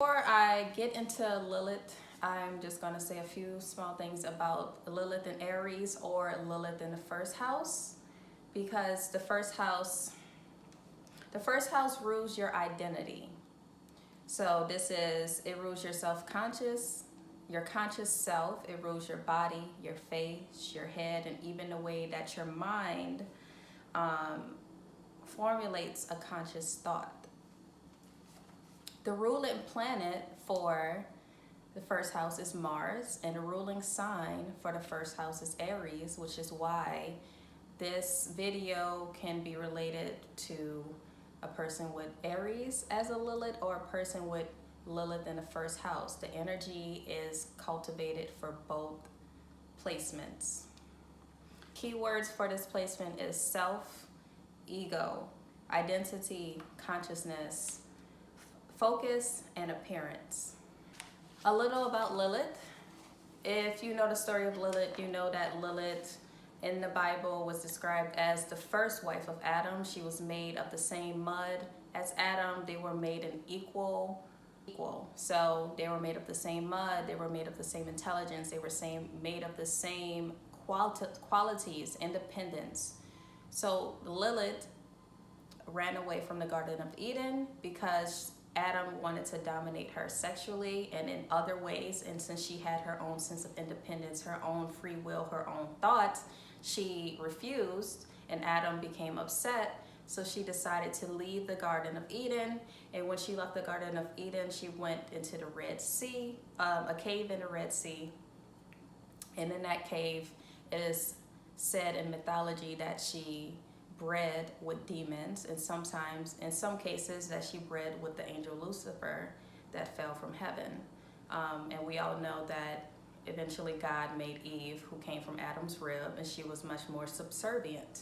Before I get into Lilith, I'm just going to say a few small things about Lilith and Aries, or Lilith in the first house, because the first house rules your identity. So it rules your self-conscious, your conscious self. It rules your body, your face, your head, and even the way that your mind formulates a conscious thought. The ruling planet for the first house is Mars, and the ruling sign for the first house is Aries, which is why this video can be related to a person with Aries as a Lilith, or a person with Lilith in the first house. The energy is cultivated for both placements. Keywords for this placement is self, ego, identity, consciousness, focus, and appearance. A little about Lilith. If you know the story of Lilith, you know that Lilith in the Bible was described as the first wife of Adam. She was made of the same mud as Adam. They were made in equal. So they were made of the same mud. They were made of the same intelligence. They were made of the same qualities, independence. So Lilith ran away from the Garden of Eden because Adam wanted to dominate her sexually and in other ways. And since she had her own sense of independence, her own free will, her own thoughts, she refused, and Adam became upset. So she decided to leave the Garden of Eden. And when she left the Garden of Eden, she went into the Red Sea, a cave in the Red Sea. And in that cave, it is said in mythology that she bred with demons, and sometimes, in some cases, that she bred with the angel Lucifer that fell from heaven. And we all know that eventually God made Eve, who came from Adam's rib, and she was much more subservient.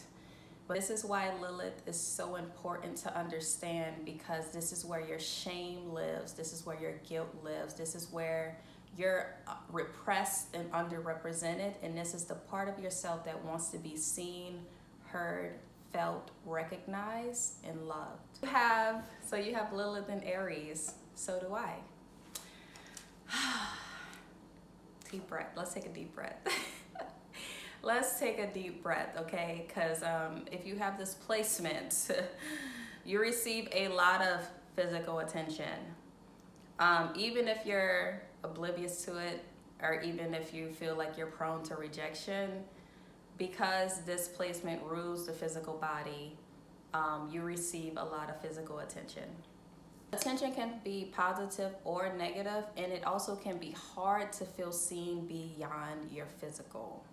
But this is why Lilith is so important to understand, because this is where your shame lives. This is where your guilt lives. This is where you're repressed and underrepresented. And this is the part of yourself that wants to be seen, heard, felt, recognized, and loved. So you have Lilith and Aries. So do I. Deep breath. Let's take a deep breath. Let's take a deep breath, okay? Because if you have this placement, you receive a lot of physical attention. Even if you're oblivious to it, or even if you feel like you're prone to rejection, because this placement rules the physical body, you receive a lot of physical attention. Attention can be positive or negative, and it also can be hard to feel seen beyond your physical.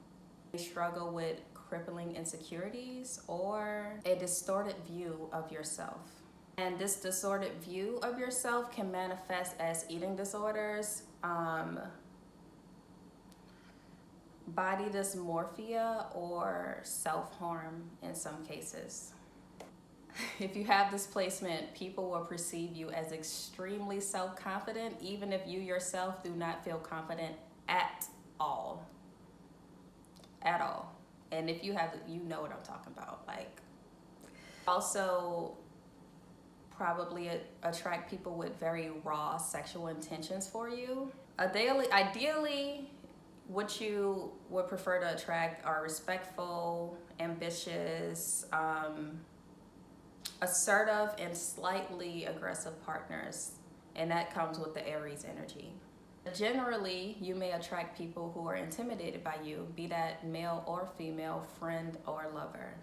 You struggle with crippling insecurities or a distorted view of yourself. And this distorted view of yourself can manifest as eating disorders, body dysmorphia, or self-harm in some cases. If you have this placement, people will perceive you as extremely self-confident, even if you yourself do not feel confident at all. At all. And if you have, you know what I'm talking about. Like, also probably attract people with very raw sexual intentions for you. Ideally, what you would prefer to attract are respectful, ambitious, assertive, and slightly aggressive partners. And that comes with the Aries energy. Generally, you may attract people who are intimidated by you, be that male or female, friend or lover.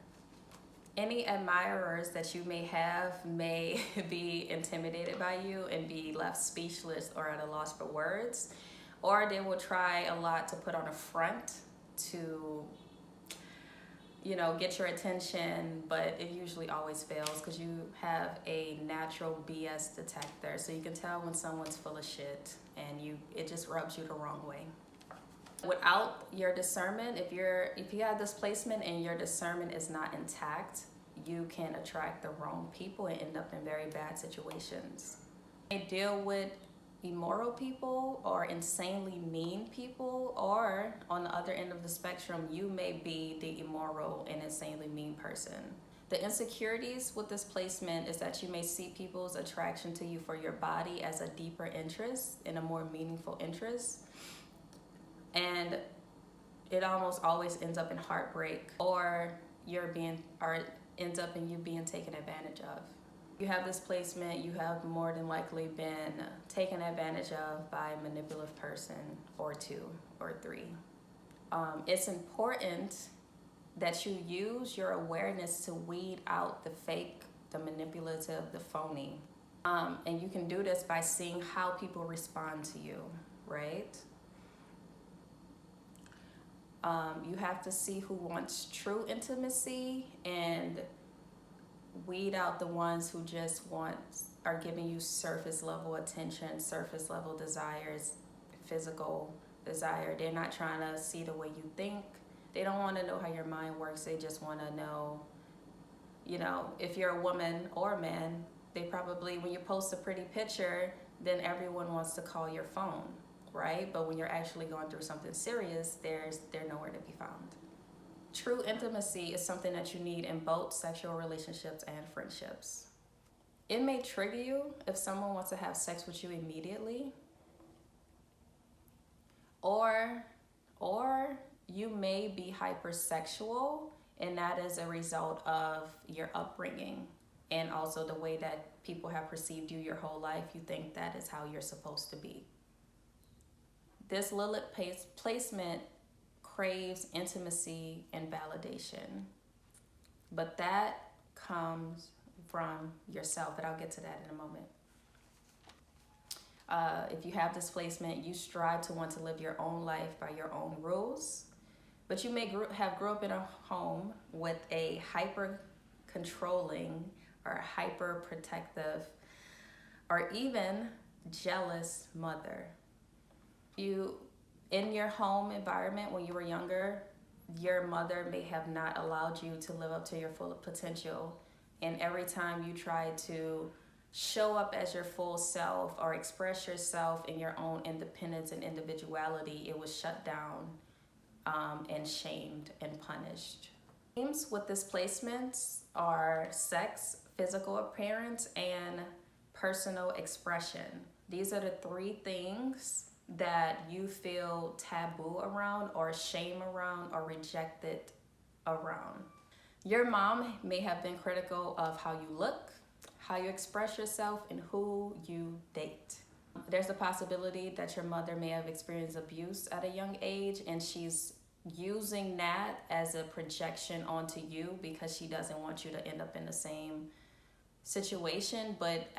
Any admirers that you may have may be intimidated by you and be left speechless or at a loss for words, or they will try a lot to put on a front to, get your attention, but it usually always fails because you have a natural BS detector. So you can tell when someone's full of shit, and it just rubs you the wrong way. Without your discernment, if you have this placement and your discernment is not intact, you can attract the wrong people and end up in very bad situations. They deal with immoral people or insanely mean people, or on the other end of the spectrum, you may be the immoral and insanely mean person. The insecurities with this placement is that you may see people's attraction to you for your body as a deeper interest and a more meaningful interest. And it almost always ends up in heartbreak, or ends up in you being taken advantage of. You have this placement, you have more than likely been taken advantage of by a manipulative person, or two, or three. It's important that you use your awareness to weed out the fake, the manipulative, the phony. And you can do this by seeing how people respond to you, right? You have to see who wants true intimacy and weed out the ones who just are giving you surface level attention, surface level desires, physical desire. They're not trying to see the way you think. They don't want to know how your mind works. They just want to know, if you're a woman or a man, they probably, when you post a pretty picture, then everyone wants to call your phone, right? But when you're actually going through something serious, they're nowhere to be found. True intimacy is something that you need in both sexual relationships and friendships. It may trigger you if someone wants to have sex with you immediately, or you may be hypersexual, and that is a result of your upbringing and also the way that people have perceived you your whole life. You think that is how you're supposed to be. This Lilith placement craves intimacy and validation, but that comes from yourself, but I'll get to that in a moment. If you have this placement, you strive to want to live your own life by your own rules, but you may grew up in a home with a hyper controlling or hyper protective or even jealous mother. In your home environment when you were younger, your mother may have not allowed you to live up to your full potential, and every time you tried to show up as your full self or express yourself in your own independence and individuality, it was shut down and shamed and punished. Themes with this placement are sex, physical appearance, and personal expression. These are the three things that you feel taboo around, or shame around, or rejected around. Your mom may have been critical of how you look, how you express yourself, and who you date. There's a possibility that your mother may have experienced abuse at a young age, and she's using that as a projection onto you because she doesn't want you to end up in the same situation, but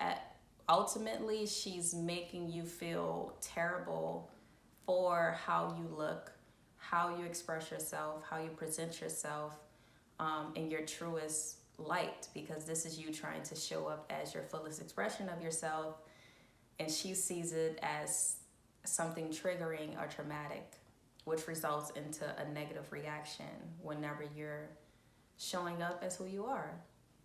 ultimately she's making you feel terrible for how you look, how you express yourself, how you present yourself in your truest light, because this is you trying to show up as your fullest expression of yourself, and she sees it as something triggering or traumatic, which results into a negative reaction whenever you're showing up as who you are.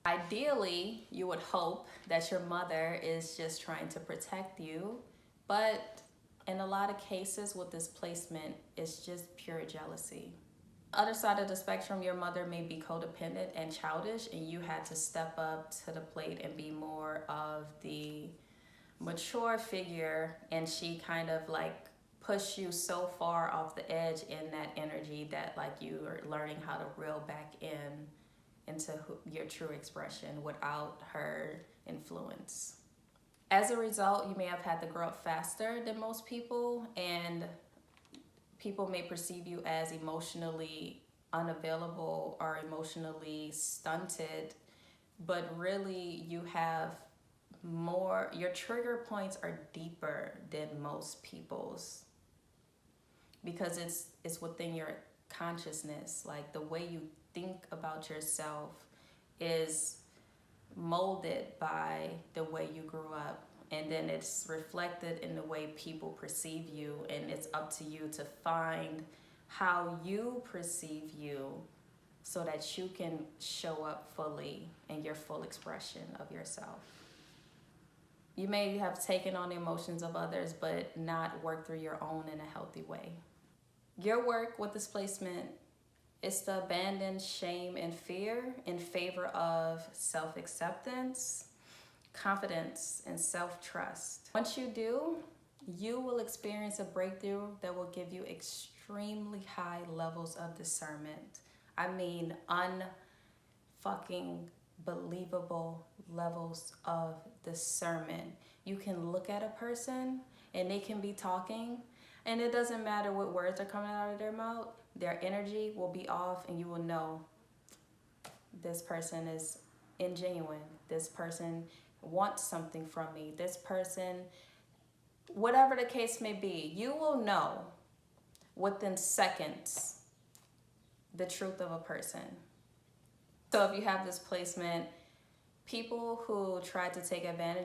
Ideally, you would hope that your mother is just trying to protect you, but in a lot of cases with this placement, it's just pure jealousy. Other side of the spectrum, your mother may be codependent and childish, and you had to step up to the plate and be more of the mature figure, and she kind of like pushed you so far off the edge in that energy that like you are learning how to reel back into your true expression without her influence. As a result, you may have had to grow up faster than most people, and people may perceive you as emotionally unavailable or emotionally stunted, but really you have more, your trigger points are deeper than most people's, because it's within your consciousness. Like the way you think about yourself is molded by the way you grew up, and then it's reflected in the way people perceive you, and it's up to you to find how you perceive you so that you can show up fully in your full expression of yourself. You may have taken on the emotions of others but not worked through your own in a healthy way. Your work with this placement It's to abandon shame and fear in favor of self-acceptance, confidence, and self-trust. Once you do, you will experience a breakthrough that will give you extremely high levels of discernment. I mean, unfucking believable levels of discernment. You can look at a person and they can be talking, and it doesn't matter what words are coming out of their mouth, their energy will be off, and you will know this person is ingenuine. This person wants something from me. This person, whatever the case may be, you will know within seconds the truth of a person. So if you have this placement, people who try to take advantage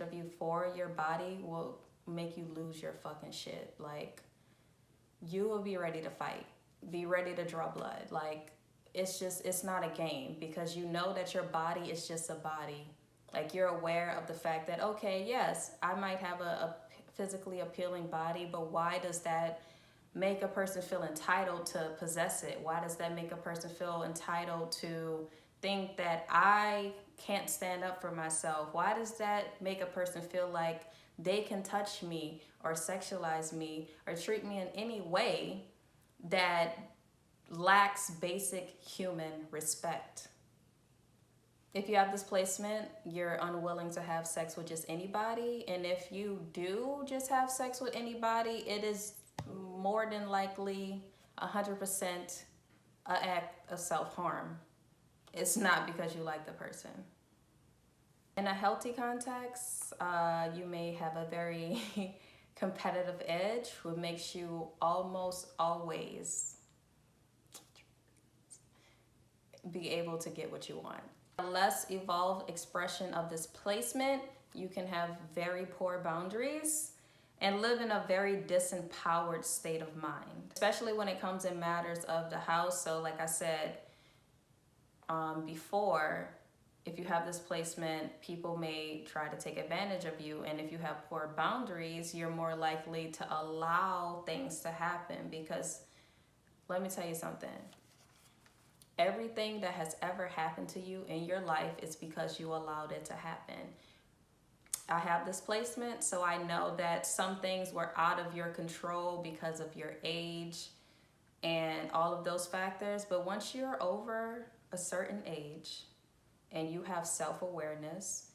of you for your body will make you lose your fucking shit. Like, you will be ready to fight, be ready to draw blood. Like, it's not a game, because you know that your body is just a body. Like, you're aware of the fact that, okay, yes, I might have a physically appealing body, but why does that make a person feel entitled to possess it? Why does that make a person feel entitled to think that I can't stand up for myself? Why does that make a person feel like they can touch me or sexualize me or treat me in any way that lacks basic human respect? If you have this placement, you're unwilling to have sex with just anybody. And if you do just have sex with anybody, it is more than likely 100% an act of self-harm. It's not because you like the person. In a healthy context, you may have a very competitive edge, which makes you almost always be able to get what you want. A less evolved expression of this placement, you can have very poor boundaries and live in a very disempowered state of mind, especially when it comes in matters of the house. So like I said before, if you have this placement, people may try to take advantage of you. And if you have poor boundaries, you're more likely to allow things to happen, because let me tell you something. Everything that has ever happened to you in your life is because you allowed it to happen. I have this placement, so I know that some things were out of your control because of your age and all of those factors. But once you're over a certain age and you have self-awareness,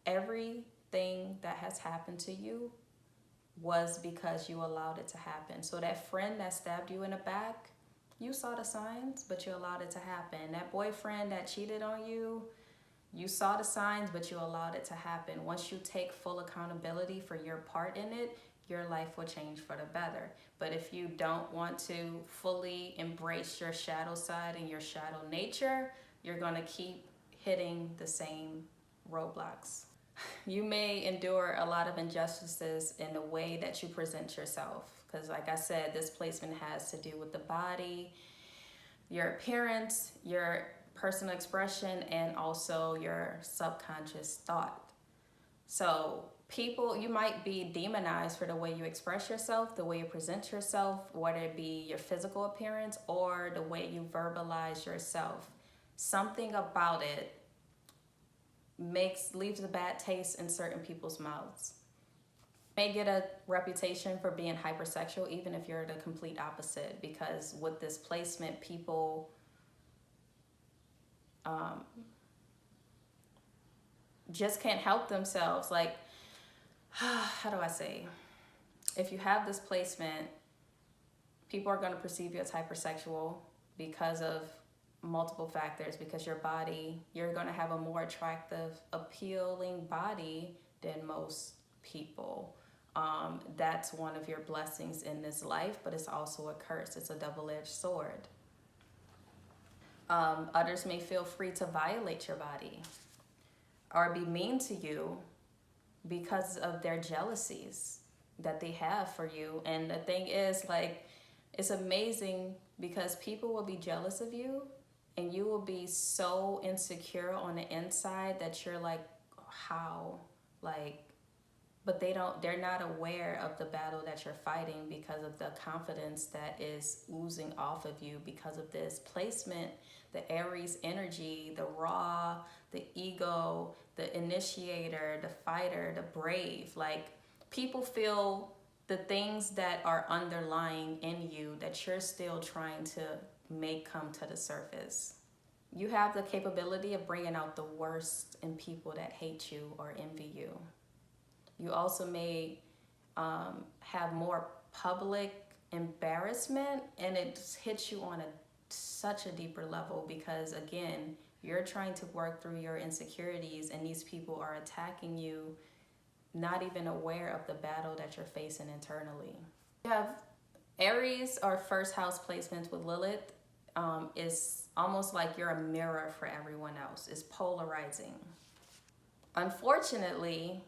everything that has happened to you was because you allowed it to happen. So that friend that stabbed you in the back, you saw the signs, but you allowed it to happen. That boyfriend that cheated on you, you saw the signs, but you allowed it to happen. Once you take full accountability for your part in it, your life will change for the better. But if you don't want to fully embrace your shadow side and your shadow nature, you're gonna keep hitting the same roadblocks. You may endure a lot of injustices in the way that you present yourself. Because like I said, this placement has to do with the body, your appearance, your personal expression, and also your subconscious thought. So you might be demonized for the way you express yourself, the way you present yourself, whether it be your physical appearance or the way you verbalize yourself. Something about it leaves a bad taste in certain people's mouths. May get a reputation for being hypersexual, even if you're the complete opposite, because with this placement, people just can't help themselves. Like, how do I say? If you have this placement, people are going to perceive you as hypersexual because of multiple factors, because your body, you're going to have a more attractive, appealing body than most people. That's one of your blessings in this life, but it's also a curse. It's a double-edged sword. Others may feel free to violate your body or be mean to you because of their jealousies that they have for you. And the thing is, like, it's amazing because people will be jealous of you and you will be so insecure on the inside that you're like, how? Like, but they're not aware of the battle that you're fighting because of the confidence that is oozing off of you because of this placement. The Aries energy, the raw, the ego, the initiator, the fighter, the brave. Like, people feel the things that are underlying in you that you're still trying to make come to the surface. You have the capability of bringing out the worst in people that hate you or envy you. You also may have more public embarrassment, and it hits you on such a deeper level because, again, you're trying to work through your insecurities, and these people are attacking you, not even aware of the battle that you're facing internally. You have Aries or first house placements with Lilith. Is almost like you're a mirror for everyone else. It's polarizing. Unfortunately,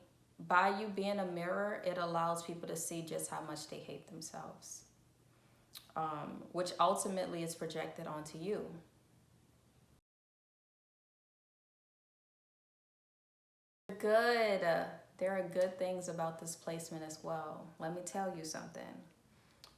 by you being a mirror, it allows people to see just how much they hate themselves, which ultimately is projected onto you. Good. There are good things about this placement as well. Let me tell you something.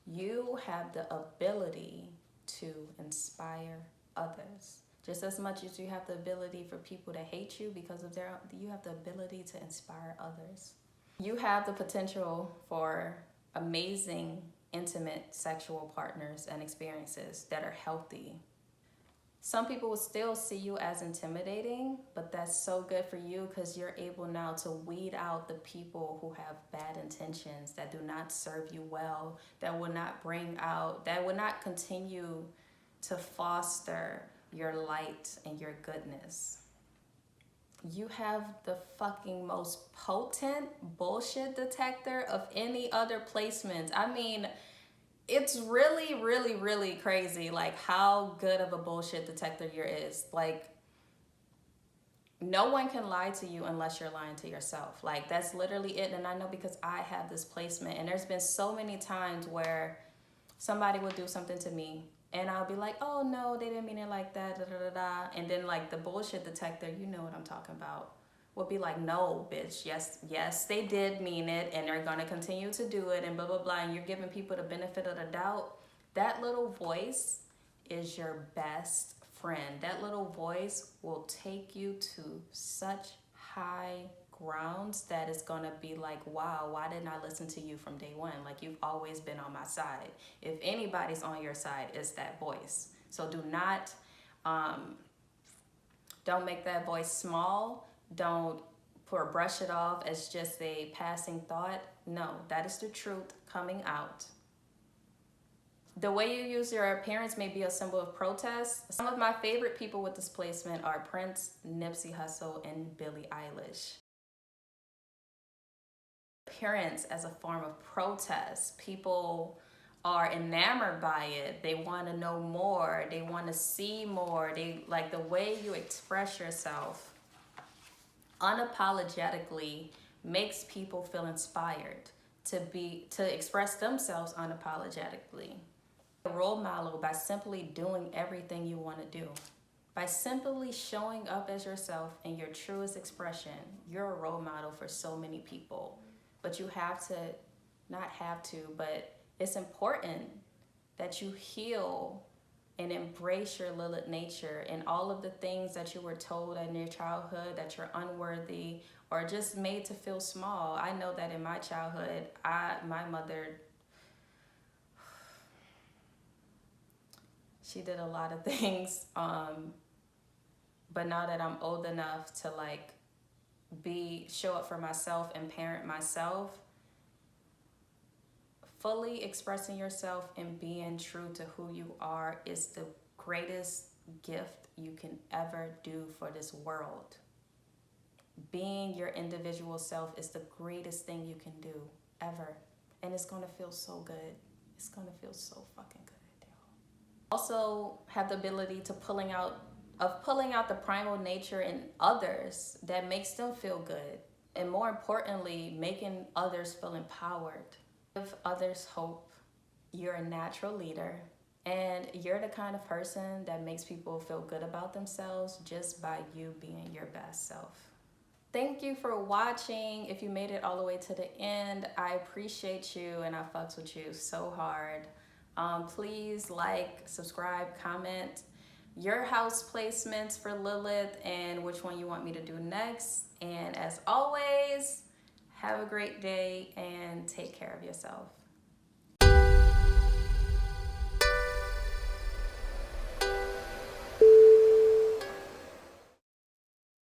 You have the ability to inspire others. Just as much as you have the ability for people to hate you because of you have the ability to inspire others. You have the potential for amazing, intimate sexual partners and experiences that are healthy. Some people will still see you as intimidating, but that's so good for you because you're able now to weed out the people who have bad intentions, that do not serve you well, that will not that will not continue to foster your light and your goodness. You have the fucking most potent bullshit detector of any other placement. I mean, it's really, really, really crazy, like, how good of a bullshit detector yours is. Like, no one can lie to you unless you're lying to yourself. Like, that's literally it. And I know because I have this placement, and there's been so many times where somebody will do something to me, and I'll be like, oh no, they didn't mean it like that, da da da da. And then, like, the bullshit detector, you know what I'm talking about, will be like, no, bitch, yes, they did mean it, and they're gonna continue to do it, and blah, blah, blah, and you're giving people the benefit of the doubt. That little voice is your best friend. That little voice will take you to such high grounds that it's gonna be like, wow, why didn't I listen to you from day one? Like, you've always been on my side. If anybody's on your side, it's that voice. So do not, don't make that voice small. Don't brush it off as just a passing thought. No, that is the truth coming out. The way you use your appearance may be a symbol of protest. Some of my favorite people with this placement are Prince, Nipsey Hussle, and Billie Eilish. Appearance as a form of protest. People are enamored by it. They want to know more. They want to see more. They like the way you express yourself unapologetically makes people feel inspired to express themselves unapologetically. A role model by simply doing everything you want to do. By simply showing up as yourself in your truest expression, you're a role model for so many people. But you have to, not have to, but it's important that you heal and embrace your Lilith nature and all of the things that you were told in your childhood that you're unworthy or just made to feel small. I know that in my childhood, my mother, she did a lot of things. But now that I'm old enough to like show up for myself and parent myself, fully expressing yourself and being true to who you are is the greatest gift you can ever do for this world. Being your individual self is the greatest thing you can do ever. And it's gonna feel so good. It's gonna feel so fucking good. Also have the ability to pulling out the primal nature in others that makes them feel good. And more importantly, making others feel empowered. Give others hope. You're a natural leader, and you're the kind of person that makes people feel good about themselves just by you being your best self. Thank you for watching. If you made it all the way to the end, I appreciate you and I fucks with you so hard. Please like, subscribe, comment your house placements for Lilith and which one you want me to do next. And as always, have a great day and take care of yourself.